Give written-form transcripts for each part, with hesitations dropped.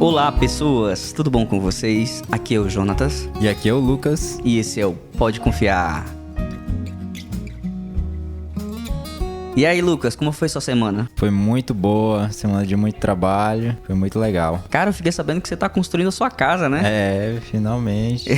Olá, pessoas! Tudo bom com vocês? Aqui é o Jonatas. E aqui é o Lucas. E esse é o Pode Confiar. E aí, Lucas, como foi sua semana? Foi muito boa, semana de muito trabalho, foi muito legal. Cara, eu fiquei sabendo que você tá construindo a sua casa, né? É, finalmente.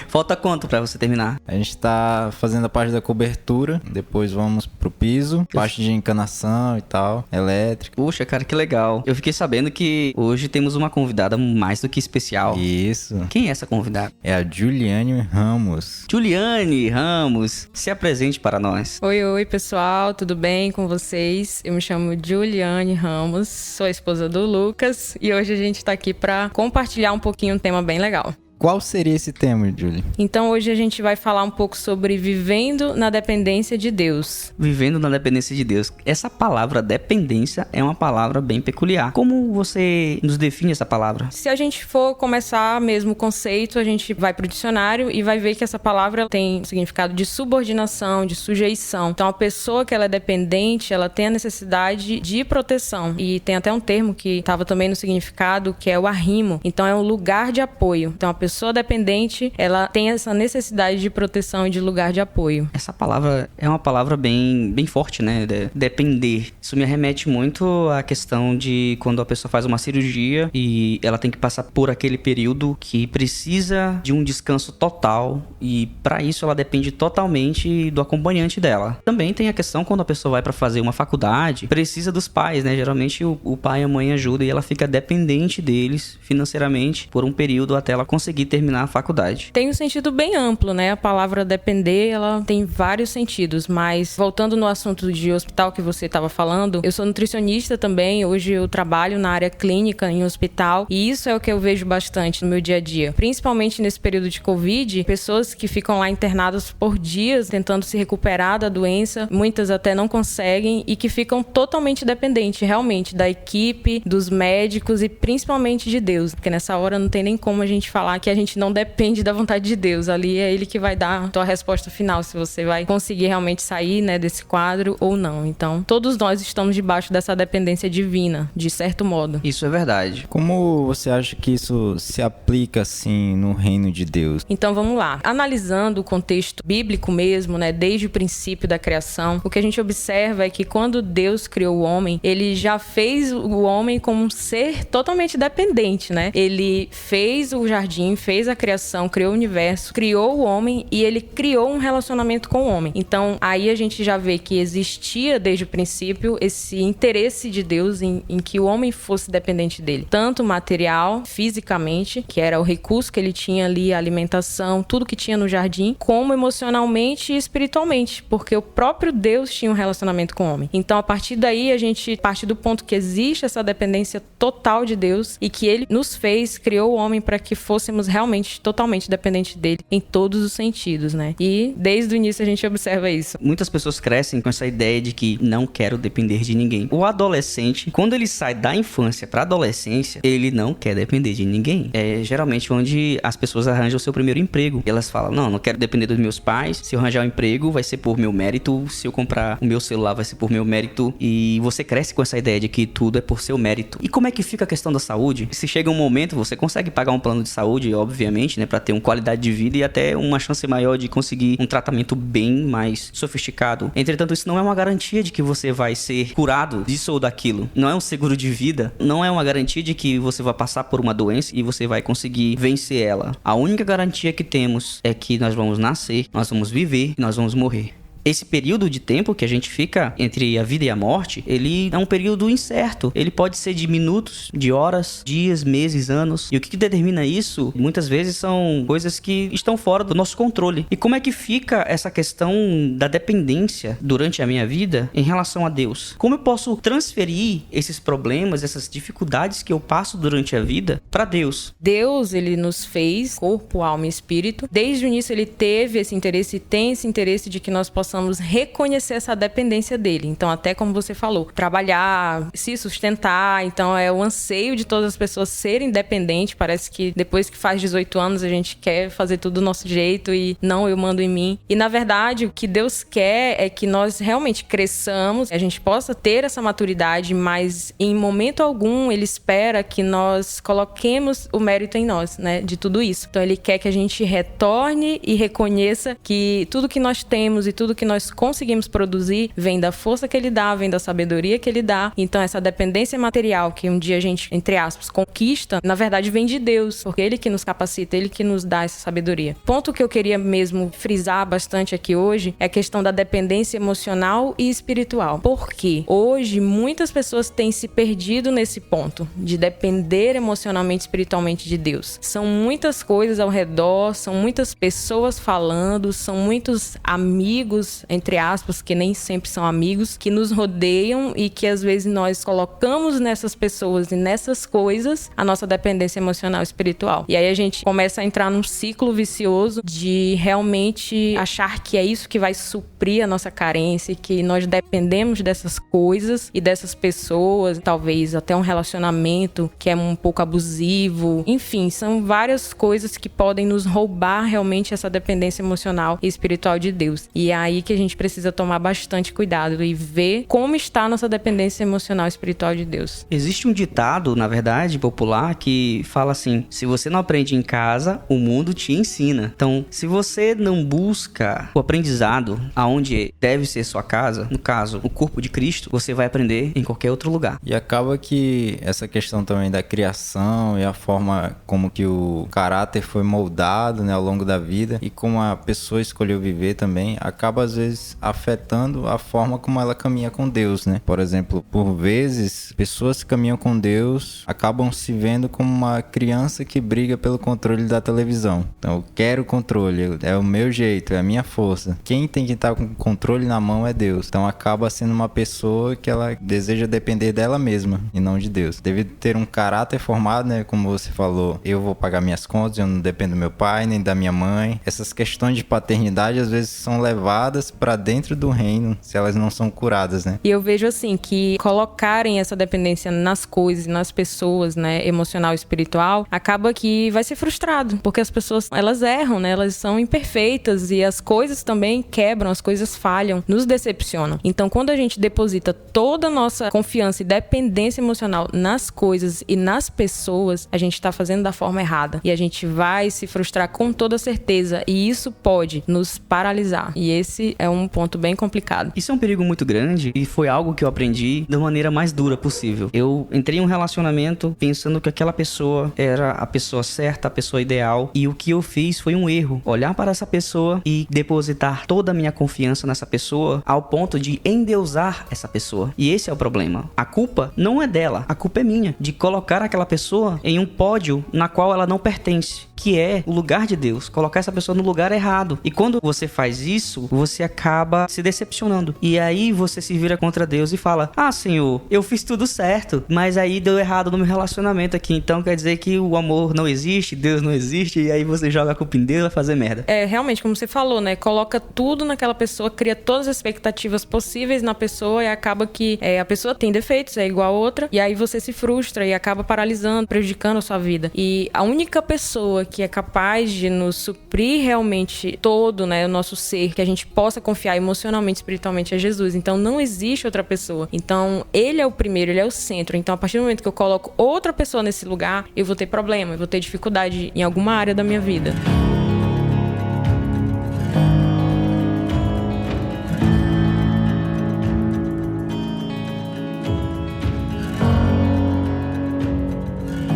Falta quanto pra você terminar? A gente tá fazendo a parte da cobertura, depois vamos pro piso, parte de encanação e tal, elétrica. Puxa, cara, que legal. Eu fiquei sabendo que hoje temos uma convidada mais do que especial. Isso. Quem é essa convidada? É a Juliane Ramos. Juliane Ramos, se apresente para nós. Oi, pessoal, tudo bem com vocês? Eu me chamo Juliane Ramos, sou a esposa do Lucas e hoje a gente tá aqui para compartilhar um pouquinho um tema bem legal. Qual seria esse tema, Julie? Então hoje a gente vai falar um pouco sobre vivendo na dependência de Deus. Vivendo na dependência de Deus. Essa palavra dependência é uma palavra bem peculiar. Como você nos define essa palavra? Se a gente for começar mesmo o conceito, a gente vai pro dicionário e vai ver que essa palavra tem significado de subordinação, de sujeição. Então a pessoa que ela é dependente, ela tem a necessidade de proteção. E tem até um termo que estava também no significado, que é o arrimo. Então é um lugar de apoio. Então a pessoa dependente, ela tem essa necessidade de proteção e de lugar de apoio. Essa palavra é uma palavra bem forte, né? Depender. Isso me remete muito à questão de quando a pessoa faz uma cirurgia e ela tem que passar por aquele período que precisa de um descanso total e para isso ela depende totalmente do acompanhante dela. Também tem a questão quando a pessoa vai para fazer uma faculdade, precisa dos pais, né? Geralmente o pai e a mãe ajudam e ela fica dependente deles financeiramente por um período até ela conseguir terminar a faculdade. Tem um sentido bem amplo, né? A palavra depender, ela tem vários sentidos, mas voltando no assunto de hospital que você estava falando, eu sou nutricionista também, hoje eu trabalho na área clínica em hospital e isso é o que eu vejo bastante no meu dia a dia. Principalmente nesse período de Covid, pessoas que ficam lá internadas por dias tentando se recuperar da doença, muitas até não conseguem e que ficam totalmente dependentes realmente da equipe, dos médicos e principalmente de Deus, porque nessa hora não tem nem como a gente falar que a gente não depende da vontade de Deus. Ali é Ele que vai dar a tua resposta final, se você vai conseguir realmente sair, né, desse quadro ou não. Então, todos nós estamos debaixo dessa dependência divina, de certo modo. Isso é verdade. Como você acha que isso se aplica, assim, no reino de Deus? Então, vamos lá. Analisando o contexto bíblico mesmo, né, desde o princípio da criação, o que a gente observa é que quando Deus criou o homem, Ele já fez o homem como um ser totalmente dependente, né? Ele fez o jardim, fez a criação, criou o universo, criou o homem e ele criou um relacionamento com o homem. Então, aí a gente já vê que existia desde o princípio esse interesse de Deus em que o homem fosse dependente dele. Tanto material, fisicamente, que era o recurso que ele tinha ali, a alimentação, tudo que tinha no jardim, como emocionalmente e espiritualmente, porque o próprio Deus tinha um relacionamento com o homem. Então, a partir daí, a gente parte do ponto que existe essa dependência total de Deus e que ele nos fez, criou o homem para que fôssemos realmente totalmente dependentes dele em todos os sentidos, né? E desde o início a gente observa isso. Muitas pessoas crescem com essa ideia de que não quero depender de ninguém. O adolescente, quando ele sai da infância para adolescência, ele não quer depender de ninguém. É geralmente onde as pessoas arranjam o seu primeiro emprego. Elas falam, não quero depender dos meus pais. Se eu arranjar um emprego, vai ser por meu mérito. Se eu comprar o meu celular, vai ser por meu mérito. E você cresce com essa ideia de que tudo é por seu mérito. E como é que fica a questão da saúde? Se chega um momento, você consegue pagar um plano de saúde, obviamente, né, para ter uma qualidade de vida e até uma chance maior de conseguir um tratamento bem mais sofisticado. Entretanto, isso não é uma garantia de que você vai ser curado disso ou daquilo. Não é um seguro de vida, não é uma garantia de que você vai passar por uma doença e você vai conseguir vencer ela. A única garantia que temos é que nós vamos nascer, nós vamos viver e nós vamos morrer. Esse período de tempo que a gente fica entre a vida e a morte, ele é um período incerto. Ele pode ser de minutos, de horas, dias, meses, anos. E o que determina isso, muitas vezes, são coisas que estão fora do nosso controle. E como é que fica essa questão da dependência durante a minha vida em relação a Deus? Como eu posso transferir esses problemas, essas dificuldades que eu passo durante a vida para Deus. Deus, ele nos fez corpo, alma e espírito. Desde o início ele teve esse interesse e tem esse interesse de que nós possamos reconhecer essa dependência dele. Então, até como você falou, trabalhar, se sustentar. Então, é o anseio de todas as pessoas serem independentes. Parece que depois que faz 18 anos a gente quer fazer tudo do nosso jeito e não, eu mando em mim. E, na verdade, o que Deus quer é que nós realmente cresçamos, a gente possa ter essa maturidade, mas em momento algum ele espera que nós coloquemos o mérito em nós, né, de tudo isso. Então ele quer que a gente retorne e reconheça que tudo que nós temos e tudo que nós conseguimos produzir vem da força que ele dá, vem da sabedoria que ele dá. Então essa dependência material que um dia a gente, entre aspas, conquista, na verdade vem de Deus, porque ele que nos capacita, ele que nos dá essa sabedoria. Ponto que eu queria mesmo frisar bastante aqui hoje é a questão da dependência emocional e espiritual. Porque hoje muitas pessoas têm se perdido nesse ponto de depender emocionalmente e espiritualmente de Deus. São muitas coisas ao redor, são muitas pessoas falando, são muitos amigos, entre aspas, que nem sempre são amigos, que nos rodeiam e que às vezes nós colocamos nessas pessoas e nessas coisas a nossa dependência emocional e espiritual. E aí a gente começa a entrar num ciclo vicioso de realmente achar que é isso que vai suprir a nossa carência, que nós dependemos dessas coisas e dessas pessoas, talvez até um relacionamento que é um pouco abusivo. Enfim, são várias coisas que podem nos roubar realmente essa dependência emocional e espiritual de Deus. E é aí que a gente precisa tomar bastante cuidado e ver como está a nossa dependência emocional e espiritual de Deus. Existe um ditado, na verdade, popular, que fala assim: se você não aprende em casa, o mundo te ensina. Então, se você não busca o aprendizado aonde deve ser sua casa, no caso, o corpo de Cristo, você vai aprender em qualquer outro lugar. E acaba que essa questão também da criação e a forma como que o caráter foi moldado, né, ao longo da vida e como a pessoa escolheu viver também, acaba às vezes afetando a forma como ela caminha com Deus, né? Por exemplo, por vezes, pessoas que caminham com Deus acabam se vendo como uma criança que briga pelo controle da televisão. Então, eu quero controle, é o meu jeito, é a minha força. Quem tem que estar com o controle na mão é Deus. Então, acaba sendo uma pessoa que ela deseja depender dela mesma e não de Deus. Deve ter um caráter formado, né? Como você falou, eu vou pagar minhas contas, eu não dependo do meu pai, nem da minha mãe. Essas questões de paternidade, às vezes, são levadas para dentro do reino, se elas não são curadas, né? E eu vejo assim, que colocarem essa dependência nas coisas, nas pessoas, né, emocional e espiritual, acaba que vai ser frustrado, porque as pessoas, elas erram, né? Elas são imperfeitas e as coisas também quebram, as coisas falham, nos decepcionam. Então, quando a gente deposita toda a nossa confiança e dependência emocional nas coisas e nas pessoas, a gente está fazendo da forma errada. E a gente vai se frustrar com toda certeza. E isso pode nos paralisar. E esse é um ponto bem complicado. Isso é um perigo muito grande e foi algo que eu aprendi da maneira mais dura possível. Eu entrei em um relacionamento pensando que aquela pessoa era a pessoa certa, a pessoa ideal. E o que eu fiz foi um erro. Olhar para essa pessoa e depositar toda a minha confiança nessa pessoa ao ponto de endeusar essa pessoa. E esse é o problema. A culpa não é dela, a culpa é minha. De colocar aquela pessoa em um pódio na qual ela não pertence, que é o lugar de Deus. Colocar essa pessoa no lugar errado. E quando você faz isso, você acaba se decepcionando. E aí você se vira contra Deus e fala: ah, Senhor, eu fiz tudo certo, mas aí deu errado no meu relacionamento aqui. Então quer dizer que o amor não existe, Deus não existe, e aí você joga a culpa em Deus e vai fazer merda. É, realmente, como você falou, né? Coloca tudo naquela pessoa, cria todas as expectativas possíveis na pessoa e acaba que a pessoa tem defeitos, é igual a outra, e aí você se frustra e acaba paralisando, prejudicando a sua vida. E a única pessoa que é capaz de nos suprir realmente todo, né, o nosso ser, que a gente possa confiar emocionalmente, espiritualmente, é Jesus. Então não existe outra pessoa. Então ele é o primeiro, ele é o centro. Então a partir do momento que eu coloco outra pessoa nesse lugar, eu vou ter problema, eu vou ter dificuldade em alguma área da minha vida.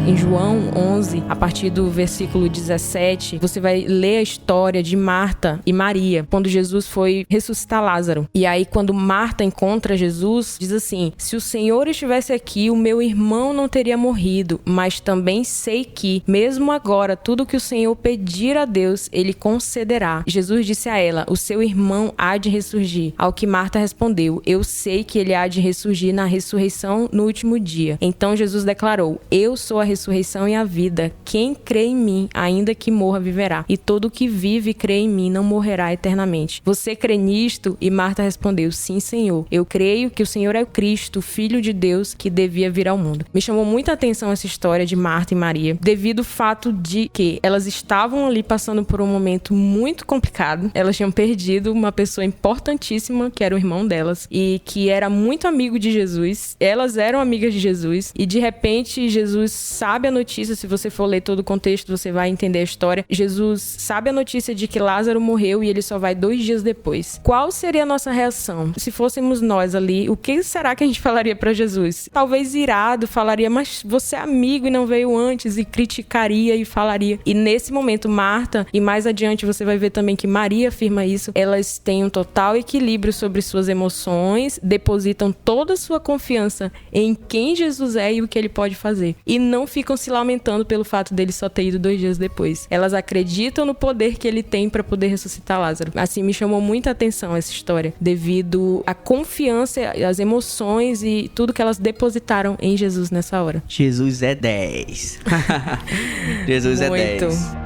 Em João 11, a partir do versículo 17, você vai ler a história de Marta e Maria, quando Jesus foi ressuscitar Lázaro. E aí, quando Marta encontra Jesus, diz assim: se o Senhor estivesse aqui, o meu irmão não teria morrido, mas também sei que, mesmo agora, tudo que o Senhor pedir a Deus, Ele concederá. Jesus disse a ela: o seu irmão há de ressurgir. Ao que Marta respondeu: eu sei que ele há de ressurgir na ressurreição no último dia. Então Jesus declarou: eu sou a ressurreição ressurreição e a vida. Quem crê em mim, ainda que morra, viverá. E todo que vive e crê em mim não morrerá eternamente. Você crê nisto? E Marta respondeu, sim, Senhor. Eu creio que o Senhor é o Cristo, o Filho de Deus, que devia vir ao mundo. Me chamou muita atenção essa história de Marta e Maria, devido ao fato de que elas estavam ali passando por um momento muito complicado. Elas tinham perdido uma pessoa importantíssima, que era o irmão delas, e que era muito amigo de Jesus. Elas eram amigas de Jesus, e de repente Jesus sabe a notícia. Se você for ler todo o contexto, você vai entender a história. Jesus sabe a notícia de que Lázaro morreu e ele só vai 2 dias depois. Qual seria a nossa reação? Se fôssemos nós ali, o que será que a gente falaria para Jesus? Talvez irado, falaria, mas você é amigo e não veio antes, e criticaria e falaria. E nesse momento, Marta, e mais adiante você vai ver também que Maria afirma isso, elas têm um total equilíbrio sobre suas emoções, depositam toda a sua confiança em quem Jesus é e o que ele pode fazer. E não ficam se lamentando pelo fato dele só ter ido 2 dias depois. Elas acreditam no poder que ele tem para poder ressuscitar Lázaro. Assim, me chamou muita atenção essa história, devido à confiança, às emoções e tudo que elas depositaram em Jesus nessa hora. Jesus é 10. Jesus Muito. é 10.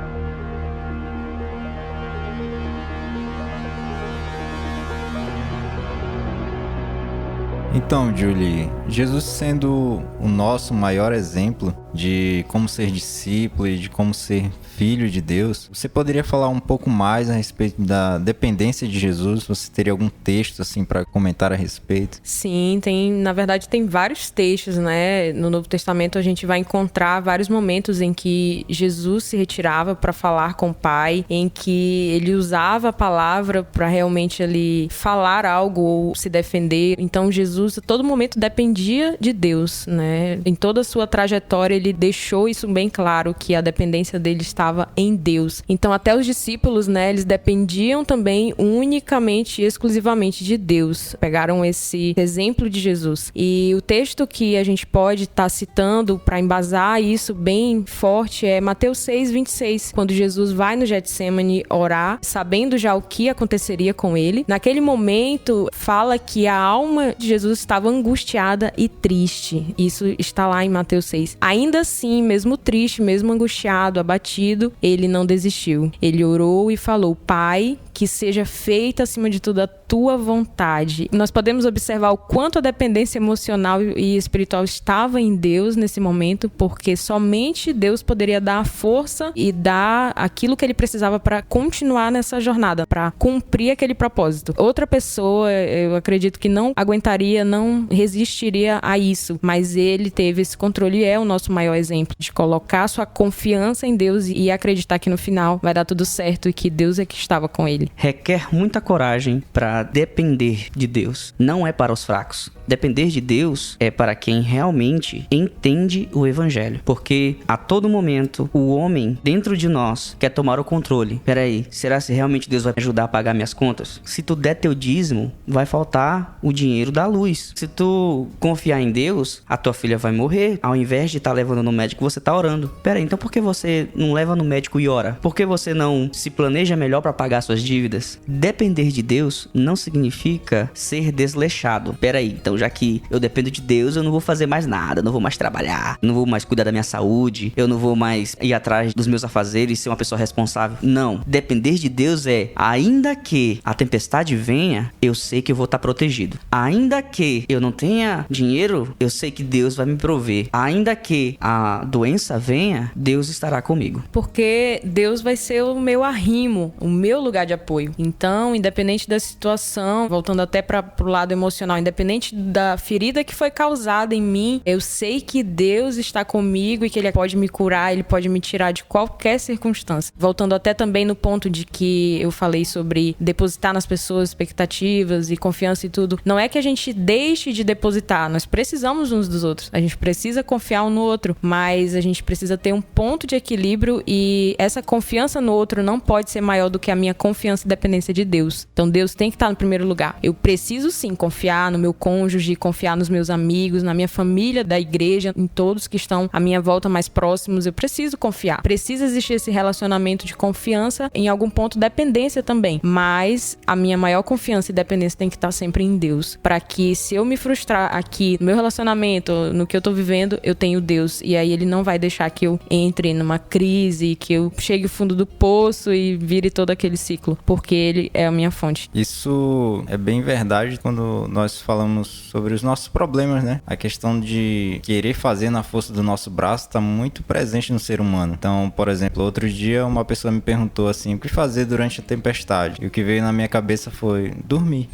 Então, Julie, Jesus sendo o nosso maior exemplo de como ser discípulo e de como ser filho de Deus, você poderia falar um pouco mais a respeito da dependência de Jesus? Você teria algum texto assim para comentar a respeito? Sim, na verdade tem vários textos, né? No Novo Testamento a gente vai encontrar vários momentos em que Jesus se retirava para falar com o Pai, em que ele usava a palavra para realmente ali falar algo ou se defender. Então Jesus a todo momento dependia de Deus, né? Em toda a sua trajetória ele deixou isso bem claro, que a dependência dele estava em Deus. Então até os discípulos, né, eles dependiam também unicamente e exclusivamente de Deus. Pegaram esse exemplo de Jesus. E o texto que a gente pode estar citando para embasar isso bem forte é Mateus 6:26, quando Jesus vai no Getsemane orar, sabendo já o que aconteceria com ele. Naquele momento fala que a alma de Jesus estava angustiada e triste. Isso está lá em Mateus 6. Ainda assim, mesmo triste, mesmo angustiado, abatido, ele não desistiu. Ele orou e falou: Pai, que seja feita acima de tudo a tua vontade. Nós podemos observar o quanto a dependência emocional e espiritual estava em Deus nesse momento, porque somente Deus poderia dar a força e dar aquilo que ele precisava para continuar nessa jornada, para cumprir aquele propósito. Outra pessoa, eu acredito que não aguentaria, não resistiria a isso, mas ele teve esse controle e é o nosso maior exemplo de colocar sua confiança em Deus e acreditar que no final vai dar tudo certo e que Deus é que estava com ele. Requer muita coragem para depender de Deus. Não é para os fracos. Depender de Deus é para quem realmente entende o evangelho. Porque a todo momento o homem dentro de nós quer tomar o controle. Peraí, será que realmente Deus vai me ajudar a pagar minhas contas? Se tu der teu dízimo, vai faltar o dinheiro da luz. Se tu confiar em Deus, a tua filha vai morrer. Ao invés de estar levando no médico, você está orando. Peraí, então por que você não leva no médico e ora? Por que você não se planeja melhor para pagar suas dívidas? Depender de Deus não significa ser desleixado. Peraí, então já que eu dependo de Deus, eu não vou fazer mais nada, eu não vou mais trabalhar, não vou mais cuidar da minha saúde, eu não vou mais ir atrás dos meus afazeres, ser uma pessoa responsável. Não, depender de Deus é, ainda que a tempestade venha, eu sei que eu vou estar protegido. Ainda que eu não tenha dinheiro, eu sei que Deus vai me prover. Ainda que a doença venha, Deus estará comigo. Porque Deus vai ser o meu arrimo, o meu lugar de apoio. Então, independente da situação, voltando até pro lado emocional, independente da ferida que foi causada em mim, eu sei que Deus está comigo e que Ele pode me curar, Ele pode me tirar de qualquer circunstância. Voltando até também no ponto de que eu falei sobre depositar nas pessoas expectativas e confiança e tudo. Não é que a gente deixe de depositar, nós precisamos uns dos outros. A gente precisa confiar um no outro, mas a gente precisa ter um ponto de equilíbrio e essa confiança no outro não pode ser maior do que a minha confiança confiança e dependência de Deus. Então Deus tem que estar no primeiro lugar. Eu preciso sim confiar no meu cônjuge, confiar nos meus amigos, na minha família da igreja, em todos que estão à minha volta mais próximos. Eu preciso confiar. Precisa existir esse relacionamento de confiança, em algum ponto dependência também. Mas a minha maior confiança e dependência tem que estar sempre em Deus. Para que se eu me frustrar aqui no meu relacionamento, no que eu tô vivendo, eu tenho Deus. E aí Ele não vai deixar que eu entre numa crise, que eu chegue ao fundo do poço e vire todo aquele ciclo. Porque Ele é a minha fonte. Isso é bem verdade quando nós falamos sobre os nossos problemas, né? A questão de querer fazer na força do nosso braço está muito presente no ser humano. Então, por exemplo, outro dia uma pessoa me perguntou assim, o que fazer durante a tempestade? E o que veio na minha cabeça foi dormir.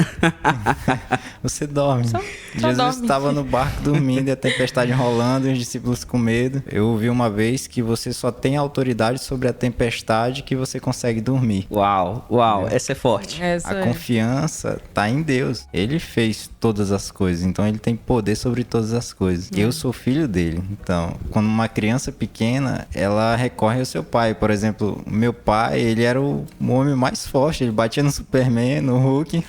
Você dorme. Só Jesus dorme. estava no barco dormindo e a tempestade rolando e os discípulos com medo. Eu ouvi uma vez que você só tem autoridade sobre a tempestade que você consegue dormir. Uau, essa é forte. A confiança tá em Deus. Ele fez todas as coisas, então ele tem poder sobre todas as coisas. Eu sou filho dele. Então, quando uma criança pequena, ela recorre ao seu pai. Por exemplo, meu pai, ele era o homem mais forte. Ele batia no Superman, no Hulk.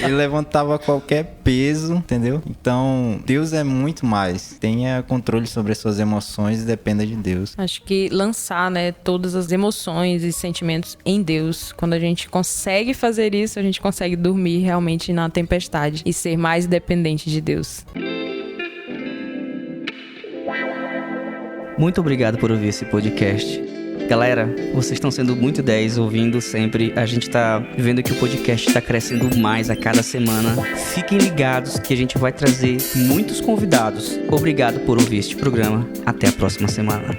Ele levantava qualquer peso, entendeu? Então, Deus é muito mais. Tenha controle sobre as suas emoções e dependa de Deus. Acho que lançar, né, todas as emoções e sentimentos em Deus. Quando a gente consegue fazer isso, a gente consegue dormir realmente na tempestade e ser mais dependente de Deus. Muito obrigado por ouvir esse podcast. Galera, vocês estão sendo muito 10 ouvindo sempre. A gente tá vendo que o podcast tá crescendo mais a cada semana. Fiquem ligados que a gente vai trazer muitos convidados. Obrigado por ouvir este programa. Até a próxima semana.